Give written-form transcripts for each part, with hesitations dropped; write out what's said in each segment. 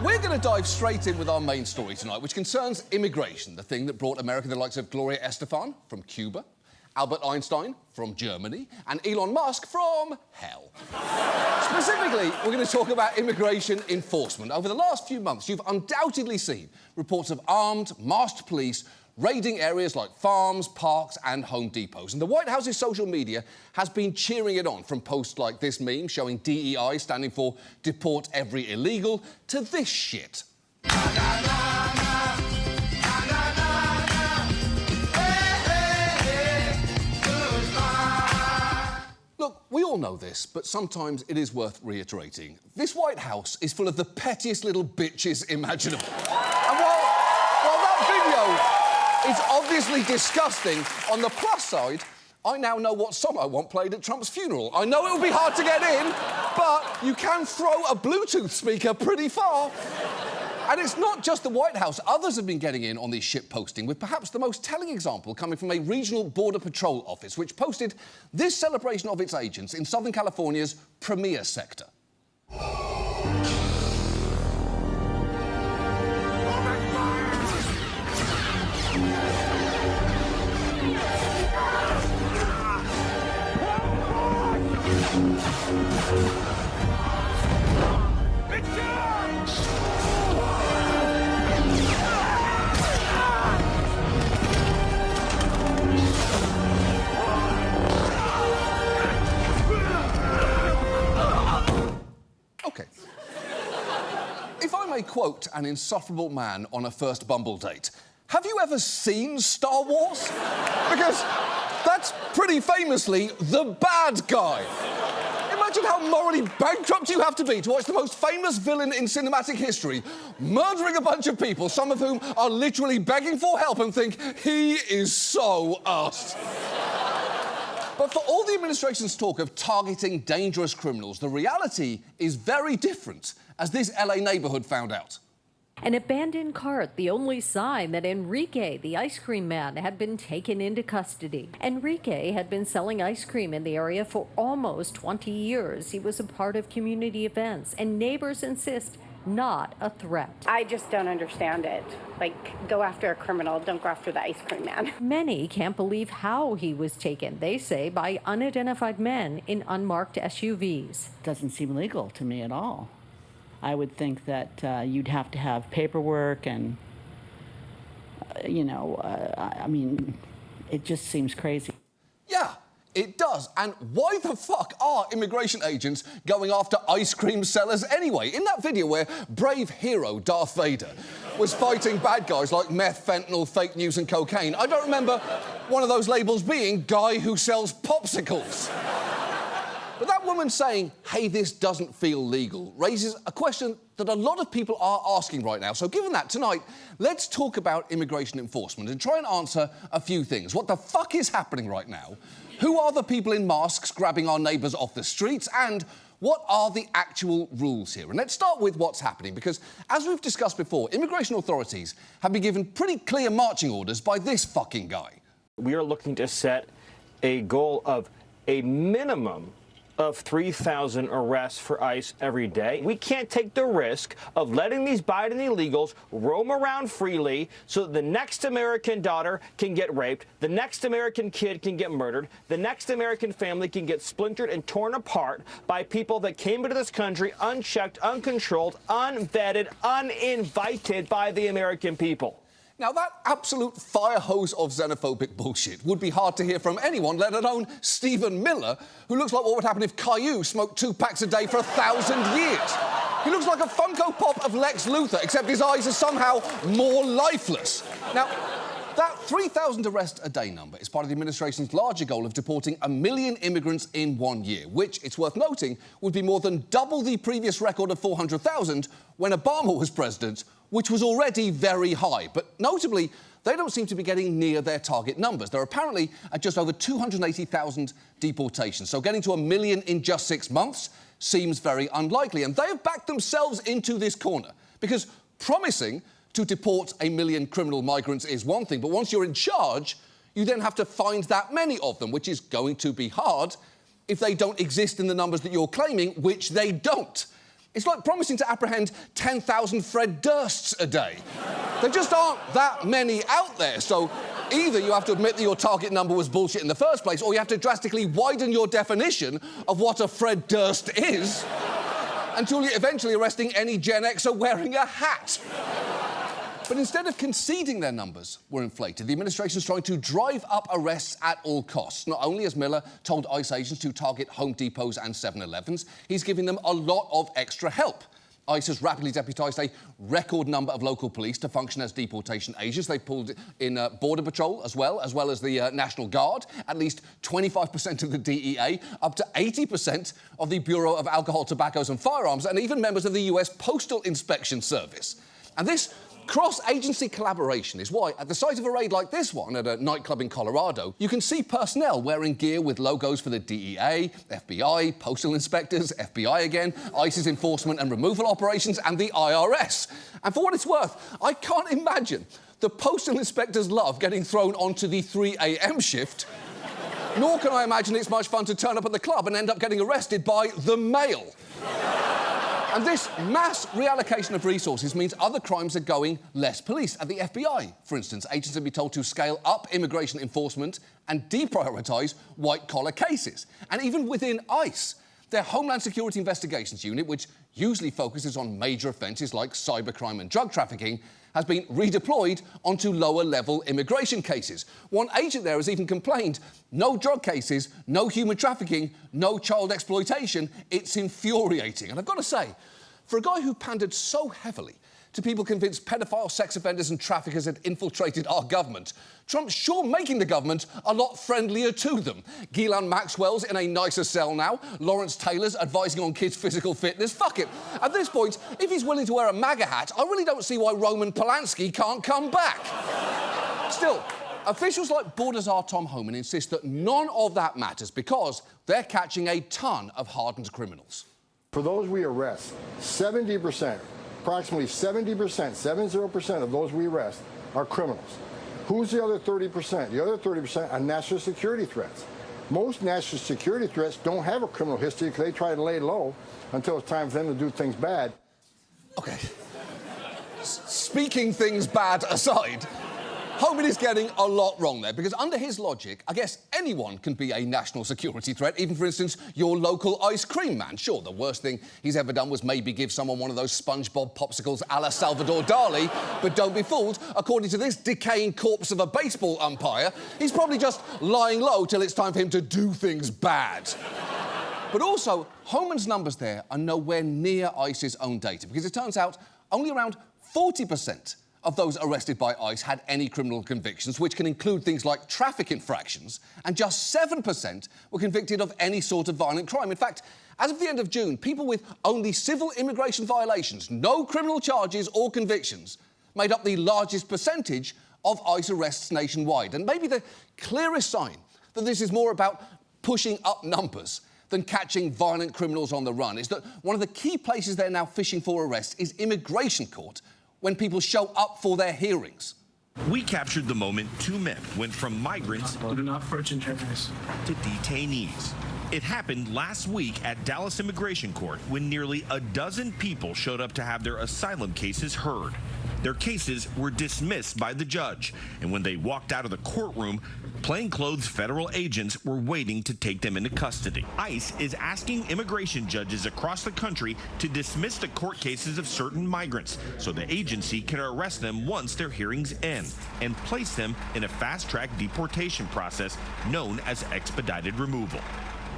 We're going to dive straight in with our main story tonight, which concerns immigration, the thing that brought America the likes of Gloria Estefan from Cuba, Albert Einstein from Germany, and Elon Musk from hell. Specifically, we're going to talk about immigration enforcement. Over the last few months, you've undoubtedly seen reports of armed, masked police raiding areas like farms, parks and Home Depots. And the White House's social media has been cheering it on, from posts like this meme showing DEI standing for deport every illegal, to this shit. Look, we all know this, but sometimes it is worth reiterating. This White House is full of the pettiest little bitches imaginable. And while that video is obviously disgusting, on the plus side, I now know what song I want played at Trump's funeral. I know it will be hard to get in, but you can throw a Bluetooth speaker pretty far. And it's not just the White House. Others have been getting in on this shit posting, with perhaps the most telling example coming from a regional Border Patrol office, which posted this celebration of its agents in Southern California's premier sector. Okay. If I may quote an insufferable man on a first Bumble date, have you ever seen Star Wars? Because that's pretty famously the bad guy. Imagine how morally bankrupt you have to be to watch the most famous villain in cinematic history murdering a bunch of people, some of whom are literally begging for help, and think, he is so us. But for all the administration's talk of targeting dangerous criminals, the reality is very different, as this LA neighborhood found out. An abandoned cart, the only sign that Enrique, the ice cream man, had been taken into custody. Enrique had been selling ice cream in the area for almost 20 years. He was a part of community events, and neighbors insist not a threat. I just don't understand it. Like, go after a criminal, don't go after the ice cream man. Many can't believe how he was taken, they say, by unidentified men in unmarked SUVs. Doesn't seem legal to me at all. I would think that you'd have to have paperwork and, I mean, it just seems crazy. Yeah, it does. And why the fuck are immigration agents going after ice cream sellers anyway? In that video where brave hero Darth Vader was fighting bad guys like meth, fentanyl, fake news and cocaine, I don't remember one of those labels being guy who sells popsicles. But that woman saying, hey, this doesn't feel legal, raises a question that a lot of people are asking right now. So given that, tonight, let's talk about immigration enforcement and try and answer a few things. What the fuck is happening right now? Who are the people in masks grabbing our neighbours off the streets? And what are the actual rules here? And let's start with what's happening, because as we've discussed before, immigration authorities have been given pretty clear marching orders by this fucking guy. We are looking to set a goal of a minimum of 3,000 arrests for ICE every day. We can't take the risk of letting these Biden illegals roam around freely so that the next American daughter can get raped, the next American kid can get murdered, the next American family can get splintered and torn apart by people that came into this country unchecked, uncontrolled, unvetted, uninvited by the American people. Now, that absolute fire hose of xenophobic bullshit would be hard to hear from anyone, let alone Stephen Miller, who looks like what would happen if Caillou smoked 2 packs a day for 1,000 years. He looks like a Funko Pop of Lex Luthor, except his eyes are somehow more lifeless. Now, that 3,000 arrest a day number is part of the administration's larger goal of deporting 1 million immigrants in 1 year, which, it's worth noting, would be more than double the previous record of 400,000 when Obama was president, which was already very high. But notably, they don't seem to be getting near their target numbers. They're apparently at just over 280,000 deportations. So getting to 1 million in just 6 months seems very unlikely. And they have backed themselves into this corner, because promising to deport 1 million criminal migrants is one thing, but once you're in charge, you then have to find that many of them, which is going to be hard if they don't exist in the numbers that you're claiming, which they don't. It's like promising to apprehend 10,000 Fred Dursts a day. There just aren't that many out there, so either you have to admit that your target number was bullshit in the first place, or you have to drastically widen your definition of what a Fred Durst is until you're eventually arresting any Gen Xer wearing a hat. But instead of conceding their numbers were inflated, the administration's trying to drive up arrests at all costs. Not only has Miller told ICE agents to target Home Depots and 7-Elevens, he's giving them a lot of extra help. ICE has rapidly deputised a record number of local police to function as deportation agents. They pulled in Border Patrol as well as the National Guard, at least 25% of the DEA, up to 80% of the Bureau of Alcohol, Tobaccos and Firearms, and even members of the US Postal Inspection Service. And this cross-agency collaboration is why, at the site of a raid like this one at a nightclub in Colorado, you can see personnel wearing gear with logos for the DEA, FBI, postal inspectors, FBI again, ICE's enforcement and removal operations, and the IRS. And for what it's worth, I can't imagine the postal inspectors love getting thrown onto the 3 a.m. shift, nor can I imagine it's much fun to turn up at the club and end up getting arrested by the Mail. And this mass reallocation of resources means other crimes are going less policed. At the FBI, for instance, agents have been told to scale up immigration enforcement and deprioritise white-collar cases. And even within ICE, their Homeland Security Investigations Unit, which usually focuses on major offences like cybercrime and drug trafficking, has been redeployed onto lower-level immigration cases. One agent there has even complained, no drug cases, no human trafficking, no child exploitation. It's infuriating. And I've got to say, for a guy who pandered so heavily to people convinced paedophile sex offenders and traffickers had infiltrated our government, Trump's sure making the government a lot friendlier to them. Ghislaine Maxwell's in a nicer cell now. Lawrence Taylor's advising on kids' physical fitness. Fuck it. At this point, if he's willing to wear a MAGA hat, I really don't see why Roman Polanski can't come back. Still, officials like Border Czar Tom Homan insist that none of that matters because they're catching a ton of hardened criminals. For those we arrest, 70%, approximately 70% of those we arrest are criminals. Who's the other 30%? The other 30% are national security threats. Most national security threats don't have a criminal history because they try to lay low until it's time for them to do things bad. OK. Speaking things bad aside, Homan is getting a lot wrong there, because under his logic, I guess anyone can be a national security threat, even, for instance, your local ice cream man. Sure, the worst thing he's ever done was maybe give someone one of those SpongeBob popsicles a la Salvador Dali, but don't be fooled. According to this decaying corpse of a baseball umpire, he's probably just lying low till it's time for him to do things bad. But also, Homan's numbers there are nowhere near ICE's own data, because it turns out only around 40% of those arrested by ICE had any criminal convictions, which can include things like traffic infractions, and just 7% were convicted of any sort of violent crime. In fact, as of the end of June, people with only civil immigration violations, no criminal charges or convictions, made up the largest percentage of ICE arrests nationwide. And maybe the clearest sign that this is more about pushing up numbers than catching violent criminals on the run is that one of the key places they're now fishing for arrests is immigration court, when people show up for their hearings. We captured the moment two men went from migrants to detainees. It happened last week at Dallas Immigration Court when nearly a dozen people showed up to have their asylum cases heard. Their cases were dismissed by the judge, and when they walked out of the courtroom, plainclothes federal agents were waiting to take them into custody. ICE is asking immigration judges across the country to dismiss the court cases of certain migrants so the agency can arrest them once their hearings end and place them in a fast-track deportation process known as expedited removal.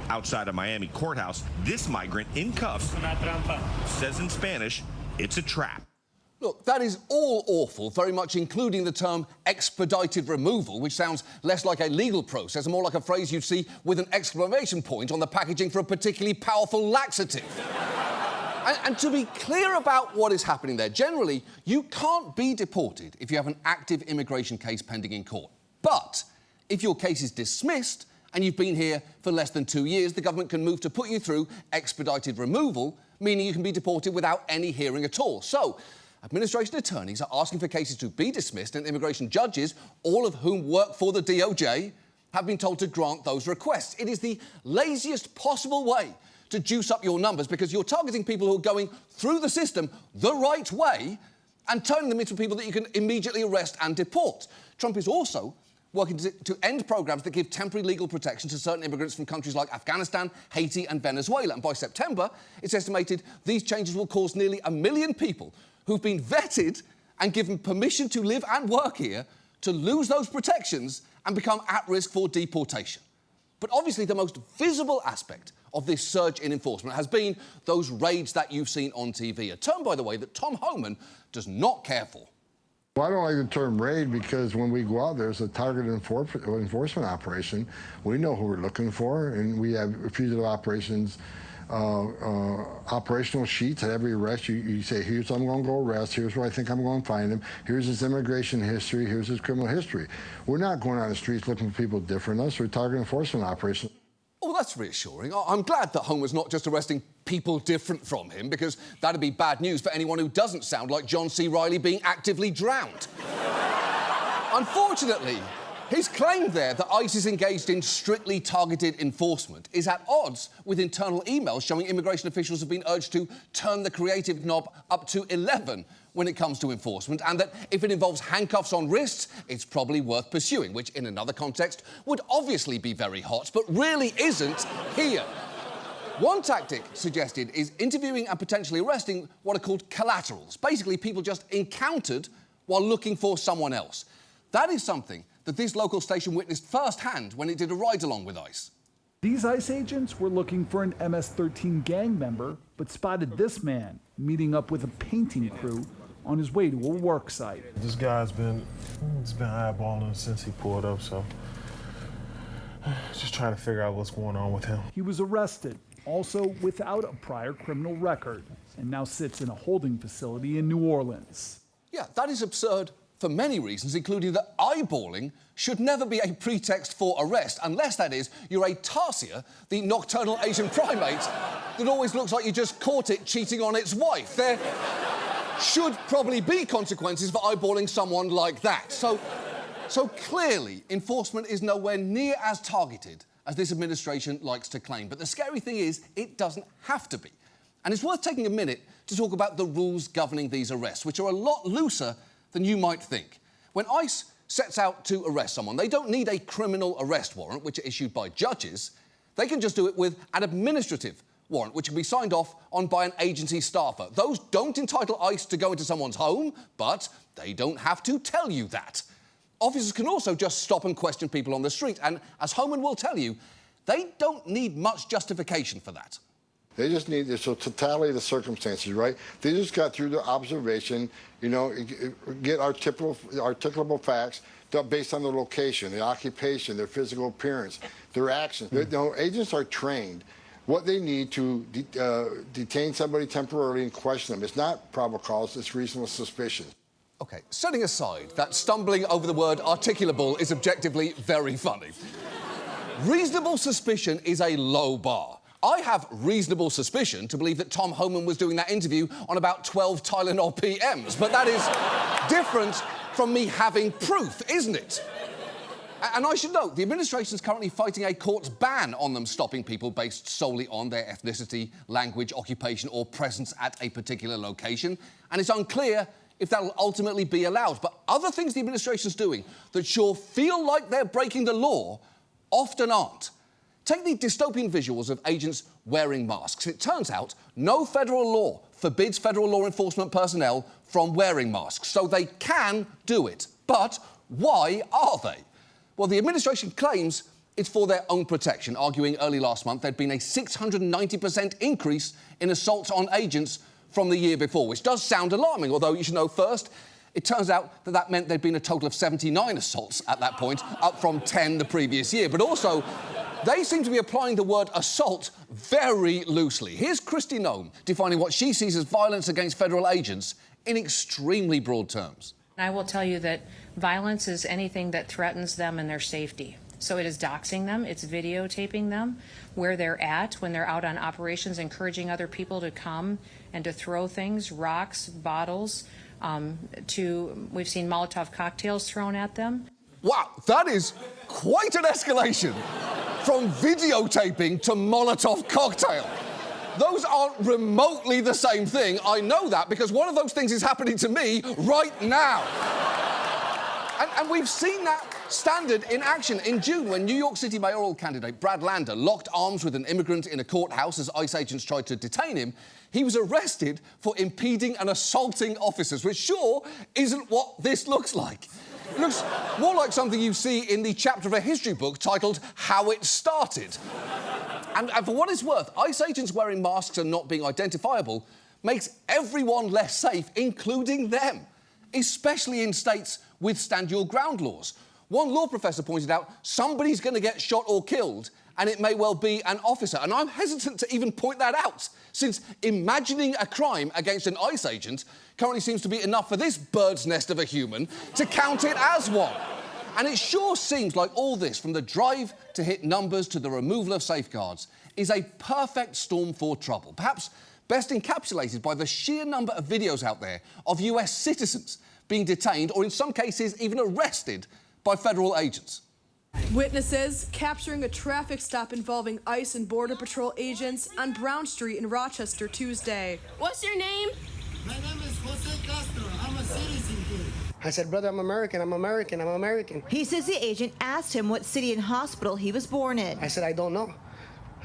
Outside a Miami courthouse, this migrant in cuffs says in Spanish, "It's a trap." Look, that is all awful, very much including the term expedited removal, which sounds less like a legal process and more like a phrase you'd see with an exclamation point on the packaging for a particularly powerful laxative. And to be clear about what is happening there, generally, you can't be deported if you have an active immigration case pending in court. But if your case is dismissed and you've been here for less than 2 years, the government can move to put you through expedited removal, meaning you can be deported without any hearing at all. So, administration attorneys are asking for cases to be dismissed, and immigration judges, all of whom work for the DOJ, have been told to grant those requests. It is the laziest possible way to juice up your numbers because you're targeting people who are going through the system the right way and turning them into people that you can immediately arrest and deport. Trump is also working to end programs that give temporary legal protection to certain immigrants from countries like Afghanistan, Haiti and Venezuela. And by September, it's estimated these changes will cause nearly 1 million people who've been vetted and given permission to live and work here to lose those protections and become at risk for deportation. But obviously the most visible aspect of this surge in enforcement has been those raids that you've seen on TV, a term, by the way, that Tom Homan does not care for. Well, I don't like the term raid because when we go out there, it's a targeted enforcement operation. We know who we're looking for, and we have fugitive operations operational sheets at every arrest. You say, here's who I'm going to go arrest, here's where I think I'm going to find him, here's his immigration history, here's his criminal history. We're not going on the streets looking for people different than us. We're targeted enforcement operations. Oh, that's reassuring. I'm glad that Homer's not just arresting people different from him, because that'd be bad news for anyone who doesn't sound like John C. Reilly being actively drowned. Unfortunately, his claim there that ICE is engaged in strictly targeted enforcement is at odds with internal emails showing immigration officials have been urged to turn the creative knob up to 11 when it comes to enforcement, and that if it involves handcuffs on wrists, it's probably worth pursuing, which in another context would obviously be very hot, but really isn't here. One tactic suggested is interviewing and potentially arresting what are called collaterals, basically people just encountered while looking for someone else. That is something that this local station witnessed firsthand when it did a ride-along with ICE. These ICE agents were looking for an MS-13 gang member, but spotted this man meeting up with a painting crew on his way to a work site. This guy's been eyeballing since he pulled up, so just trying to figure out what's going on with him. He was arrested, also without a prior criminal record, and now sits in a holding facility in New Orleans. Yeah, that is absurd for many reasons, including that eyeballing should never be a pretext for arrest, unless, that is, you're a tarsier, the nocturnal Asian primate that always looks like you just caught it cheating on its wife. There should probably be consequences for eyeballing someone like that. So clearly, enforcement is nowhere near as targeted as this administration likes to claim. But the scary thing is, it doesn't have to be. And it's worth taking a minute to talk about the rules governing these arrests, which are a lot looser than you might think. When ICE sets out to arrest someone, they don't need a criminal arrest warrant, which are issued by judges. They can just do it with an administrative warrant, which can be signed off on by an agency staffer. Those don't entitle ICE to go into someone's home, but they don't have to tell you that. Officers can also just stop and question people on the street, and as Homan will tell you, they don't need much justification for that. They just need the totality of the circumstances, right? They just got through the observation, you know, get articulable facts based on their location, their occupation, their physical appearance, their actions. Agents are trained what they need to detain somebody temporarily and question them. It's not probable cause, it's reasonable suspicion. OK, setting aside that stumbling over the word articulable is objectively very funny, reasonable suspicion is a low bar. I have reasonable suspicion to believe that Tom Homan was doing that interview on about 12 Tylenol PMs, but that is different from me having proof, isn't it? And I should note, the administration is currently fighting a court's ban on them stopping people based solely on their ethnicity, language, occupation or presence at a particular location, and it's unclear if that'll ultimately be allowed. But other things the administration's doing that sure feel like they're breaking the law often aren't. Take the dystopian visuals of agents wearing masks. It turns out no federal law forbids federal law enforcement personnel from wearing masks, so they can do it. But why are they? Well, the administration claims it's for their own protection, arguing early last month there'd been a 690% increase in assaults on agents from the year before, which does sound alarming, although you should know first, it turns out that meant there'd been a total of 79 assaults at that point, up from 10 the previous year. But also, they seem to be applying the word assault very loosely. Here's Kristi Noem defining what she sees as violence against federal agents in extremely broad terms. I will tell you that violence is anything that threatens them and their safety. So it is doxing them, it's videotaping them, where they're at when they're out on operations, encouraging other people to come and to throw things, rocks, bottles, we've seen Molotov cocktails thrown at them. Wow, that is quite an escalation from videotaping to Molotov cocktail. Those aren't remotely the same thing. I know that because one of those things is happening to me right now. And we've seen that standard in action. In June, when New York City mayoral candidate Brad Lander locked arms with an immigrant in a courthouse as ICE agents tried to detain him, he was arrested for impeding and assaulting officers, which sure isn't what this looks like. It looks more like something you see in the chapter of a history book titled How It Started. And for what it's worth, ICE agents wearing masks and not being identifiable makes everyone less safe, including them, especially in states with stand-your-ground laws. One law professor pointed out somebody's going to get shot or killed, and it may well be an officer. And I'm hesitant to even point that out, since imagining a crime against an ICE agent currently seems to be enough for this bird's nest of a human to count it as one. And it sure seems like all this, from the drive to hit numbers to the removal of safeguards, is a perfect storm for trouble. Perhaps best encapsulated by the sheer number of videos out there of US citizens being detained, or in some cases even arrested, by federal agents. Witnesses capturing a traffic stop involving ICE and Border Patrol agents on Brown Street in Rochester Tuesday. What's your name? My name is Jose Castro. I'm a citizen here. I said, brother, I'm American, I'm American, I'm American. He says the agent asked him what city and hospital he was born in. I said, I don't know.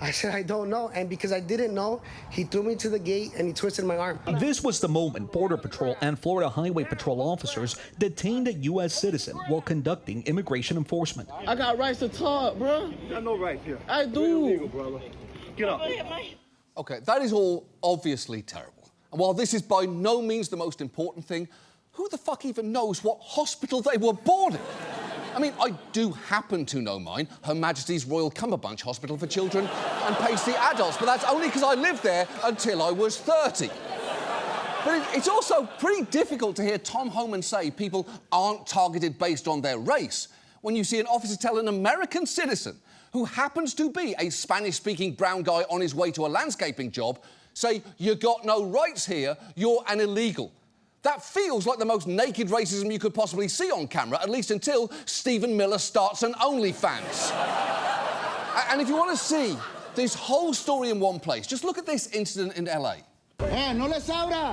I said, I don't know. And because I didn't know, he threw me to the gate and he twisted my arm. This was the moment Border Patrol and Florida Highway Patrol officers detained a U.S. citizen while conducting immigration enforcement. I got rights to talk, bro. I got no right here. I do. Illegal, brother. Get up. OK, that is all obviously terrible. And while this is by no means the most important thing, who the fuck even knows what hospital they were born in? I mean, I do happen to know mine, Her Majesty's Royal Cumberbunch Hospital for Children and Pasty Adults, but that's only because I lived there until I was 30. But it's also pretty difficult to hear Tom Homan say people aren't targeted based on their race when you see an officer tell an American citizen who happens to be a Spanish-speaking brown guy on his way to a landscaping job, say, "You got no rights here, you're an illegal." That feels like the most naked racism you could possibly see on camera, at least until Stephen Miller starts an OnlyFans. And if you want to see this whole story in one place, just look at this incident in LA. Hey, no les abra.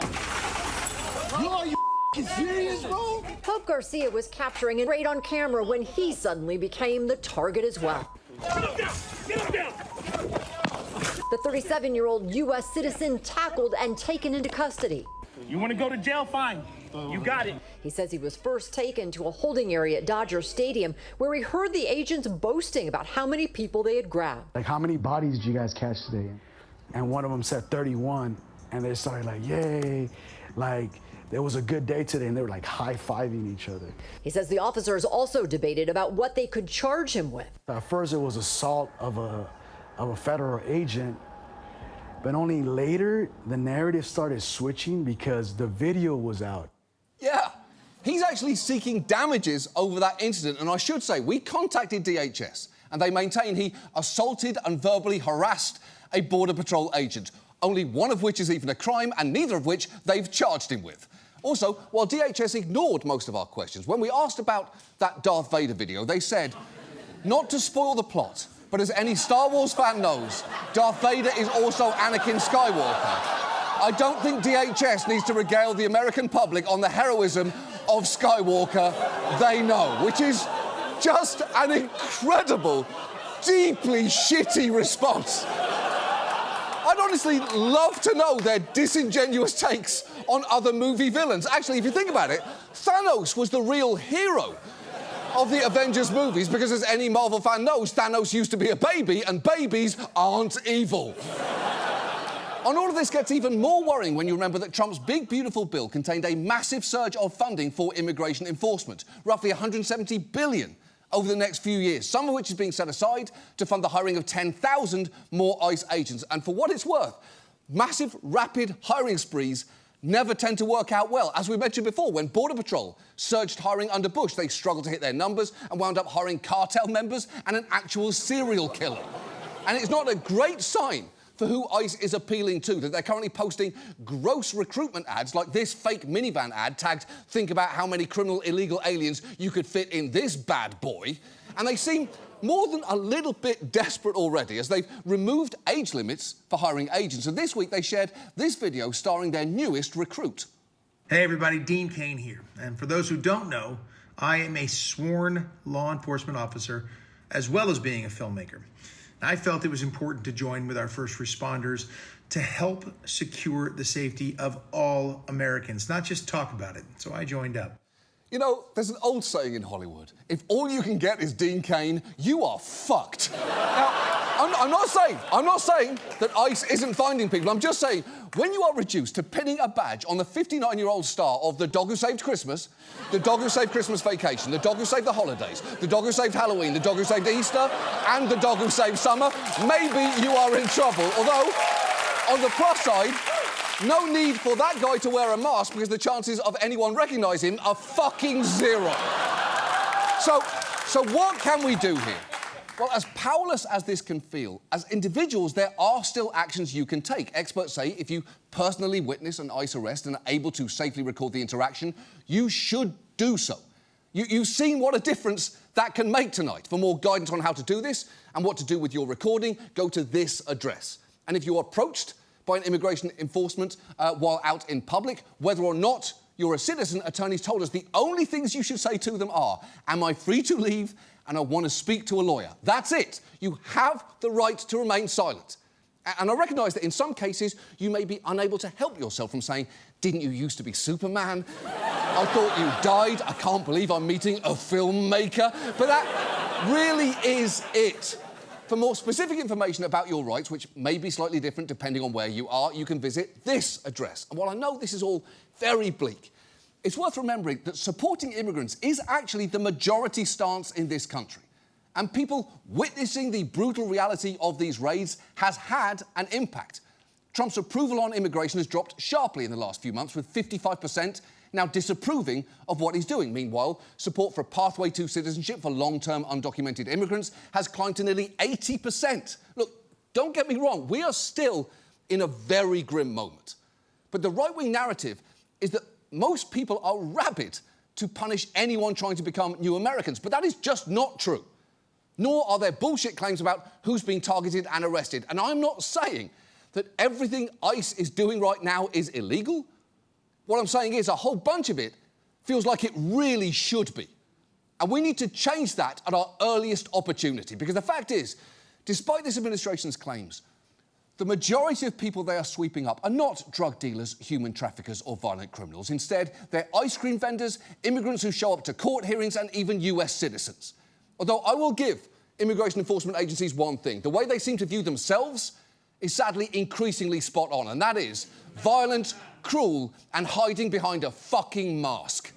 Yo, are you serious, bro? Pope Garcia was capturing a raid on camera when he suddenly became the target as well. Get him down! Get him down! The 37-year-old U.S. citizen tackled and taken into custody. You want to go to jail? Fine. You got it. He says he was first taken to a holding area at Dodger Stadium where he heard the agents boasting about how many people they had grabbed. Like, how many bodies did you guys catch today? And one of them said 31, and they started like, yay, like, it was a good day today, and they were like high-fiving each other. He says the officers also debated about what they could charge him with. At first it was assault of a federal agent, but only later the narrative started switching because the video was out. Yeah, he's actually seeking damages over that incident, and I should say, we contacted DHS, and they maintain he assaulted and verbally harassed a Border Patrol agent, only one of which is even a crime, and neither of which they've charged him with. Also, while DHS ignored most of our questions, when we asked about that Darth Vader video, they said, not to spoil the plot, but as any Star Wars fan knows, Darth Vader is also Anakin Skywalker. I don't think DHS needs to regale the American public on the heroism of Skywalker they know, which is just an incredible, deeply shitty response. I'd honestly love to know their disingenuous takes on other movie villains. Actually, if you think about it, Thanos was the real hero of the Avengers movies because, as any Marvel fan knows, Thanos used to be a baby, and babies aren't evil. And all of this gets even more worrying when you remember that Trump's big, beautiful bill contained a massive surge of funding for immigration enforcement, roughly $170 billion over the next few years, some of which is being set aside to fund the hiring of 10,000 more ICE agents. And for what it's worth, massive, rapid hiring sprees never tend to work out well. As we mentioned before, when Border Patrol surged hiring under Bush, they struggled to hit their numbers and wound up hiring cartel members and an actual serial killer. And it's not a great sign for who ICE is appealing to, that they're currently posting gross recruitment ads like this fake minivan ad tagged, "Think about how many criminal illegal aliens you could fit in this bad boy." And they seem more than a little bit desperate already, as they've removed age limits for hiring agents. And this week they shared this video starring their newest recruit. Hey everybody, Dean Cain here. And for those who don't know, I am a sworn law enforcement officer, as well as being a filmmaker. I felt it was important to join with our first responders to help secure the safety of all Americans, not just talk about it. So I joined up. You know, there's an old saying in Hollywood, if all you can get is Dean Cain, you are fucked. Now, I'm not saying that ICE isn't finding people. I'm just saying, when you are reduced to pinning a badge on the 59-year-old star of The Dog Who Saved Christmas, The Dog Who Saved Christmas Vacation, The Dog Who Saved the Holidays, The Dog Who Saved Halloween, The Dog Who Saved Easter, and The Dog Who Saved Summer, maybe you are in trouble. Although, on the plus side, no need for that guy to wear a mask because the chances of anyone recognise him are fucking zero. So what can we do here? Well, as powerless as this can feel, as individuals, there are still actions you can take. Experts say if you personally witness an ICE arrest and are able to safely record the interaction, you should do so. You've seen what a difference that can make tonight. For more guidance on how to do this and what to do with your recording, go to this address. And if you're approached by an immigration enforcement while out in public, whether or not you're a citizen, attorneys told us the only things you should say to them are, am I free to leave and I want to speak to a lawyer? That's it. You have the right to remain silent. And I recognise that in some cases you may be unable to help yourself from saying, didn't you used to be Superman? I thought you died. I can't believe I'm meeting a filmmaker. But that really is it. For more specific information about your rights, which may be slightly different depending on where you are, you can visit this address. And while I know this is all very bleak, it's worth remembering that supporting immigrants is actually the majority stance in this country. And people witnessing the brutal reality of these raids has had an impact. Trump's approval on immigration has dropped sharply in the last few months, with 55% now disapproving of what he's doing. Meanwhile, support for a pathway to citizenship for long-term undocumented immigrants has climbed to nearly 80%. Look, don't get me wrong, we are still in a very grim moment. But the right-wing narrative is that most people are rabid to punish anyone trying to become new Americans. But that is just not true. Nor are there bullshit claims about who's being targeted and arrested. And I'm not saying that everything ICE is doing right now is illegal. What I'm saying is a whole bunch of it feels like it really should be. And we need to change that at our earliest opportunity. Because the fact is, despite this administration's claims, the majority of people they are sweeping up are not drug dealers, human traffickers or violent criminals. Instead, they're ice cream vendors, immigrants who show up to court hearings and even US citizens. Although I will give immigration enforcement agencies one thing. The way they seem to view themselves is sadly increasingly spot on, and that is violent, cruel, and hiding behind a fucking mask.